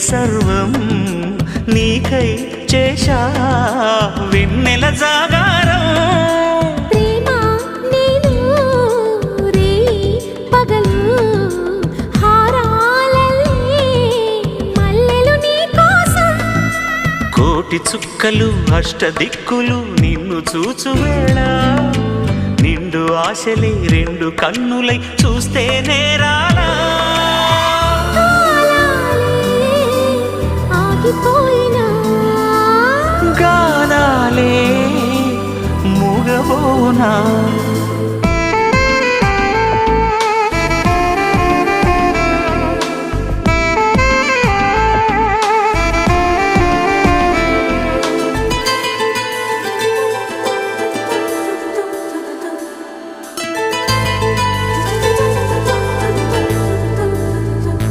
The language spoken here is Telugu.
సర్వం నీకై చేశా వెన్నెల జాగారం ప్రేమ నేను రే పగలు హారాలల్లే మల్లెలు నీ కోసం కోటి చుక్కలు అష్టదిక్కులు నిన్ను చూచువేళ నిండు ఆశలే రెండు కన్నులై చూస్తే నేరాలా ఆగిపోయినా గానాలే మూగబోనా